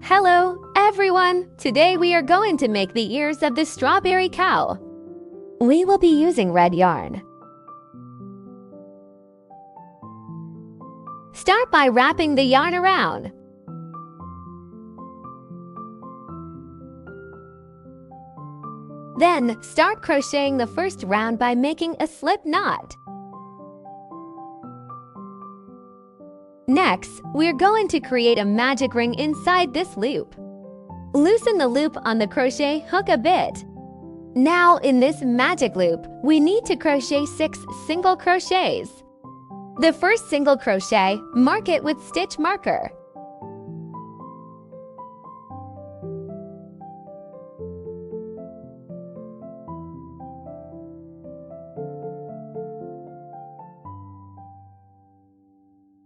Hello, everyone! Today we are going to make the ears of the strawberry cow. We will be using red yarn. Start by wrapping the yarn around. Then, start crocheting the first round by making a slip knot. Next, we're going to create a magic ring inside this loop. Loosen the loop on the crochet hook a bit. Now, in this magic loop, we need to crochet 6 single crochets. The first single crochet, mark it with stitch marker.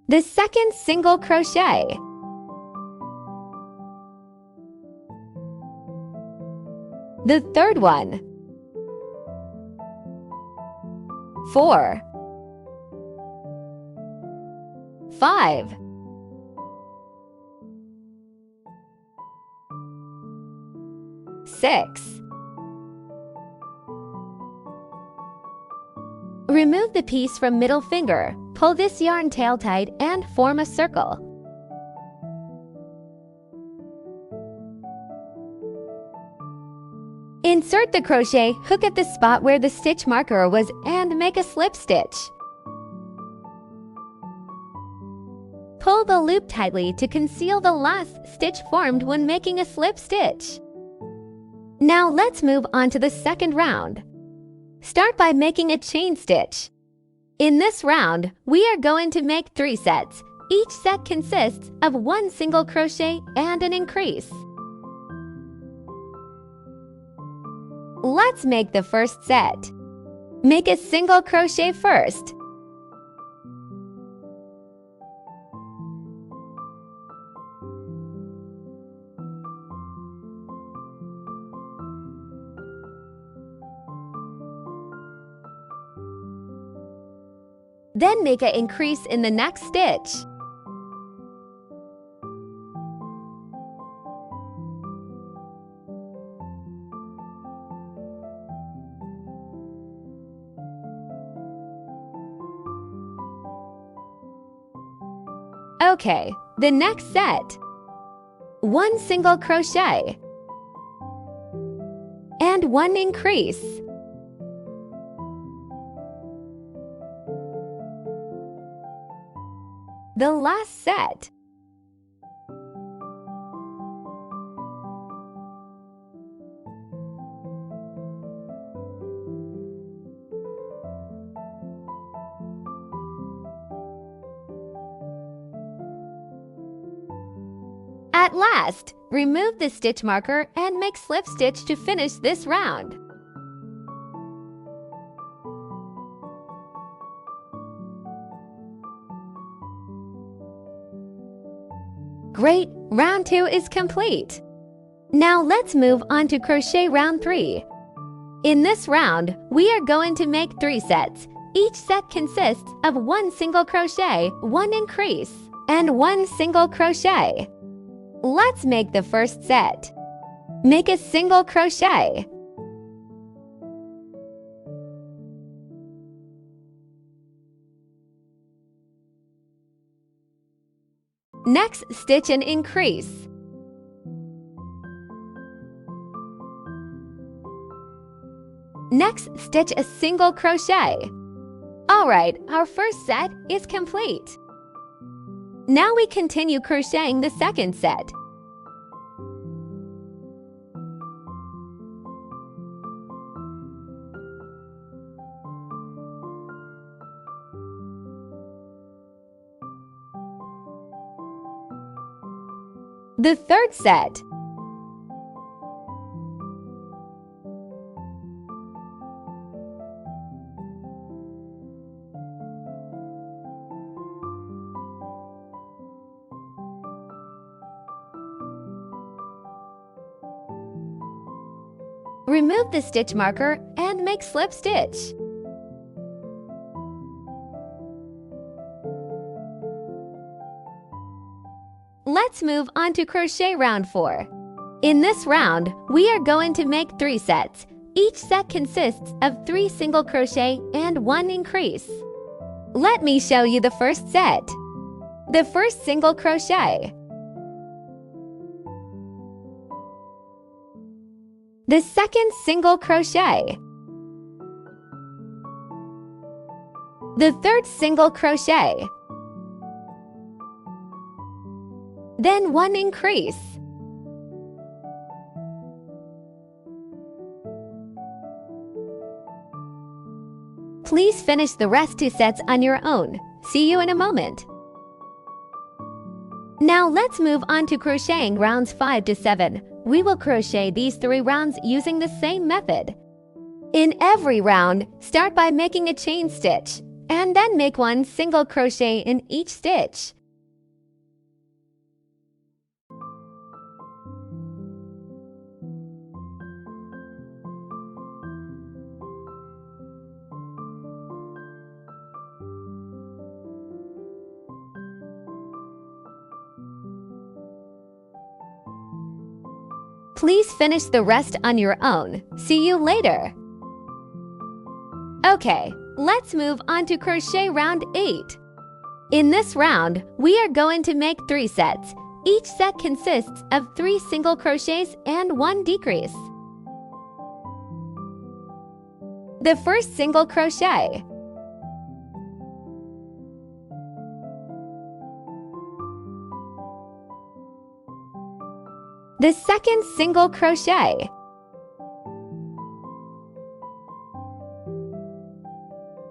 The second single crochet. The third one. 4, 5, 6. Remove the piece from middle finger. Pull this yarn tail tight and form a circle. Insert the crochet hook at the spot where the stitch marker was and make a slip stitch. Pull the loop tightly to conceal the last stitch formed when making a slip stitch. Now let's move on to the second round. Start by making a chain stitch. In this round, we are going to make 3 sets. Each set consists of 1 single crochet and an increase. Let's make the first set. Make a single crochet first. Then make an increase in the next stitch. Okay, the next set. 1 single crochet and 1 increase. The last set. At last, remove the stitch marker and make slip stitch to finish this round. Great! Round 2 is complete. Now let's move on to crochet round 3. In this round, we are going to make 3 sets. Each set consists of 1 single crochet, 1 increase, and 1 single crochet. Let's make the first set. Make a single crochet. Next, stitch an increase. Next, stitch a single crochet. Alright, our first set is complete. Now we continue crocheting the second set. The third set. Remove the stitch marker and make slip stitch. let's move on to crochet round 4. In this round, we are going to make 3 sets. Each set consists of 3 single crochet and 1 increase. Let me show you the first set. The first single crochet. The second single crochet. The third single crochet. Then 1 increase. Please finish the rest 2 sets on your own. See you in a moment. Now let's move on to crocheting rounds 5 to 7. We will crochet these 3 rounds using the same method. In every round, start by making a chain stitch, and then make 1 single crochet in each stitch. Please finish the rest on your own. See you later. Okay, let's move on to crochet round 8. In this round, we are going to make 3 sets. Each set consists of 3 single crochets and 1 decrease. The first single crochet. The second single crochet.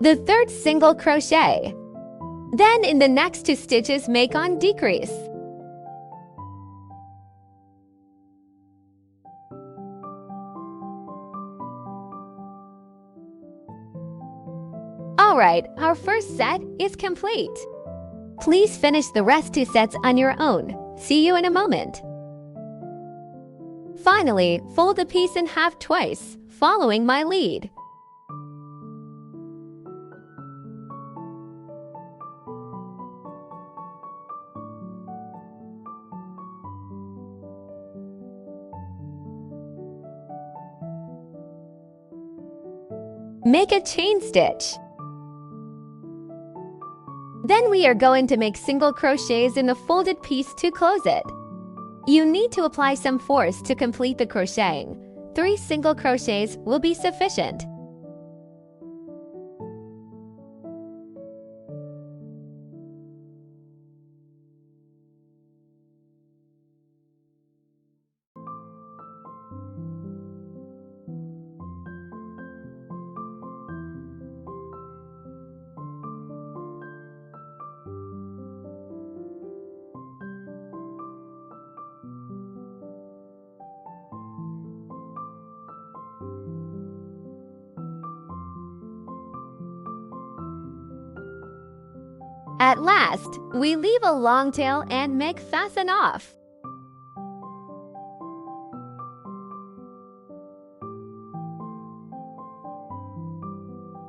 The third single crochet. Then in the next 2 stitches, make on decrease. Alright, our first set is complete. Please finish the rest 2 sets on your own. See you in a moment. Finally, fold the piece in half twice, following my lead. Make a chain stitch. Then we are going to make single crochets in the folded piece to close it. You need to apply some force to complete the crocheting. 3 single crochets will be sufficient. At last, we leave a long tail and make fasten off.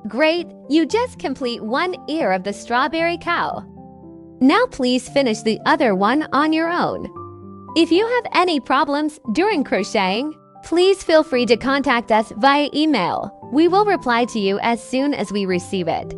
Great! You just complete 1 ear of the strawberry cow. Now please finish the other one on your own. If you have any problems during crocheting, please feel free to contact us via email. We will reply to you as soon as we receive it.